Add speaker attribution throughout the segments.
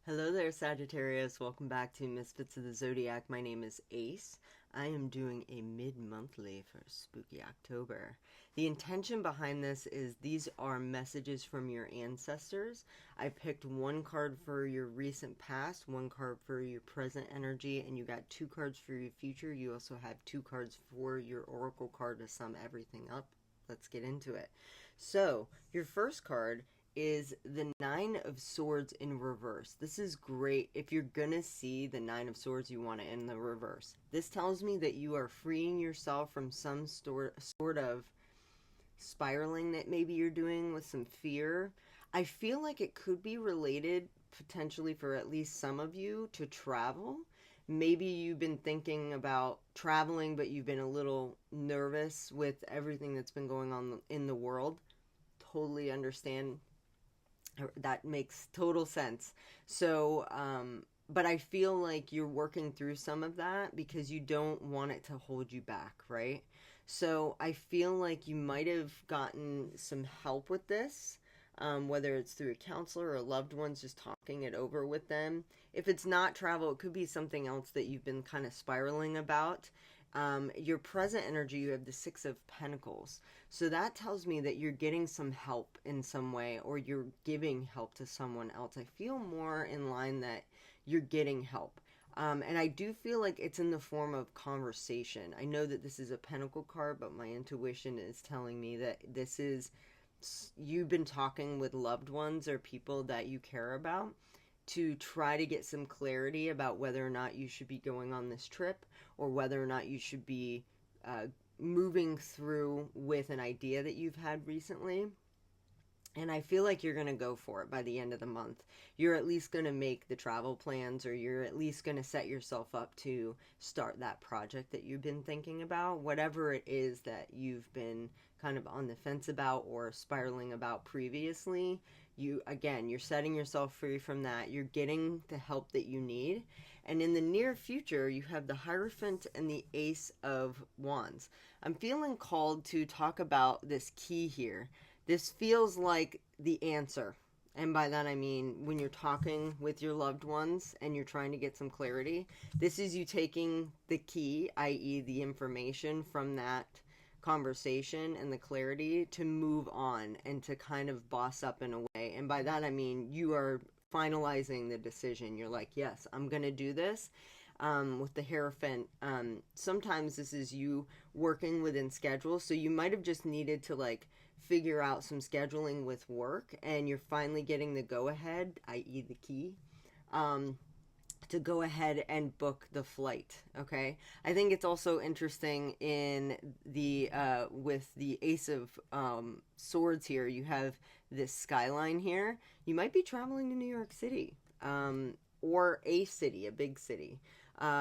Speaker 1: Hello there, Sagittarius. Welcome back to Misfits of the Zodiac. My name is Ace. I am doing a mid-monthly for spooky October. The intention behind this is these are messages from your ancestors. I picked one card for your recent past, one card for your present energy, and you got two cards for your future. You also have two cards for your oracle card to sum everything up. Let's get into it. So, your first card is the Nine of Swords in reverse. This is great. If you're gonna see the Nine of Swords, you want it in the reverse. This tells me that you are freeing yourself from some sort of spiraling that maybe you're doing with some fear. I feel like it could be related, potentially for at least some of you, to travel. Maybe you've been thinking about traveling, but you've been a little nervous with everything that's been going on in the world. Totally understand. That makes total sense. So, but I feel like you're working through some of that because you don't want it to hold you back, right? So I feel like you might have gotten some help with this, whether it's through a counselor or loved ones, just talking it over with them. If it's not travel, it could be something else that you've been kind of spiraling about. Your present energy, you have the Six of Pentacles. So that tells me that you're getting some help in some way, or you're giving help to someone else. I feel more in line that you're getting help. And I do feel like it's in the form of conversation. I know that this is a Pentacle card, but my intuition is telling me that this is, you've been talking with loved ones or people that you care about to try to get some clarity about whether or not you should be going on this trip, or whether or not you should be moving through with an idea that you've had recently. And I feel like you're going to go for it by the end of the month. You're at least going to make the travel plans, or you're at least going to set yourself up to start that project that you've been thinking about, whatever it is that you've been kind of on the fence about or spiraling about previously. You're setting yourself free from that. You're getting the help that you need. And in the near future, you have the Hierophant and the Ace of Wands. I'm feeling called to talk about this key here. This feels like the answer. And by that I mean when you're talking with your loved ones and you're trying to get some clarity, this is you taking the key, i.e. the information from that conversation and the clarity to move on and to kind of boss up in a way. And by that I mean you are finalizing the decision. You're like, yes, I'm going to do this. With the Hierophant, sometimes this is you working within schedule. So you might have just needed to like figure out some scheduling with work, and you're finally getting the go-ahead, i.e. the key, to go ahead and book the flight. Okay, I think it's also interesting in the with the Ace of Swords here, you have this skyline here. You might be traveling to New York City, or a city, a big city.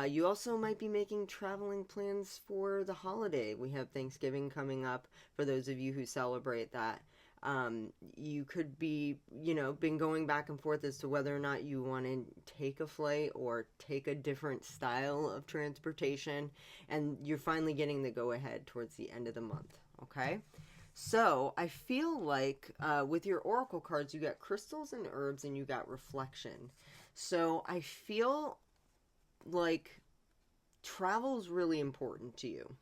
Speaker 1: You also might be making traveling plans for the holiday. We have Thanksgiving coming up for those of you who celebrate that. You could be, been going back and forth as to whether or not you want to take a flight or take a different style of transportation. And you're finally getting the go-ahead towards the end of the month, okay? So I feel like with your oracle cards, you got crystals and herbs and you got reflection. So I feel like travel is really important to you,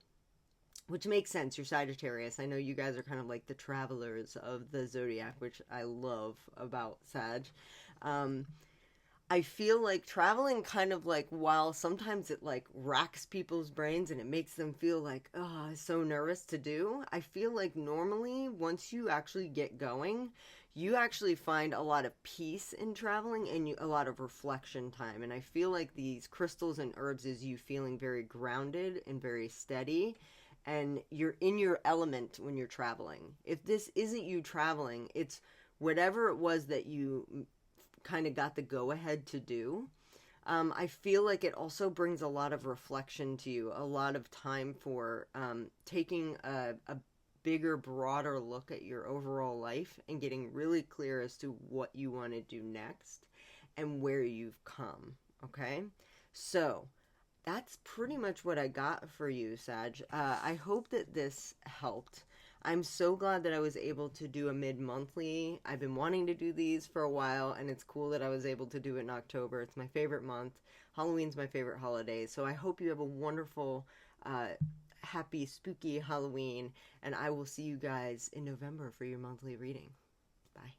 Speaker 1: which makes sense. You're Sagittarius. I know you guys are kind of like the travelers of the zodiac, which I love about Sag. I feel like traveling kind of like, while sometimes it like racks people's brains and it makes them feel like, oh, I'm so nervous to do. I feel like normally once you actually get going, you actually find a lot of peace in traveling and a lot of reflection time. And I feel like these crystals and herbs is you feeling very grounded and very steady. And you're in your element when you're traveling. If this isn't you traveling, it's whatever it was that you kind of got the go-ahead to do. I feel like it also brings a lot of reflection to you, a lot of time for taking a bigger, broader look at your overall life and getting really clear as to what you want to do next and where you've come, okay? So that's pretty much what I got for you, Sag. I hope that this helped. I'm so glad that I was able to do a mid-monthly. I've been wanting to do these for a while, and it's cool that I was able to do it in October. It's my favorite month. Halloween's my favorite holiday. So I hope you have a wonderful, happy, spooky Halloween, and I will see you guys in November for your monthly reading. Bye.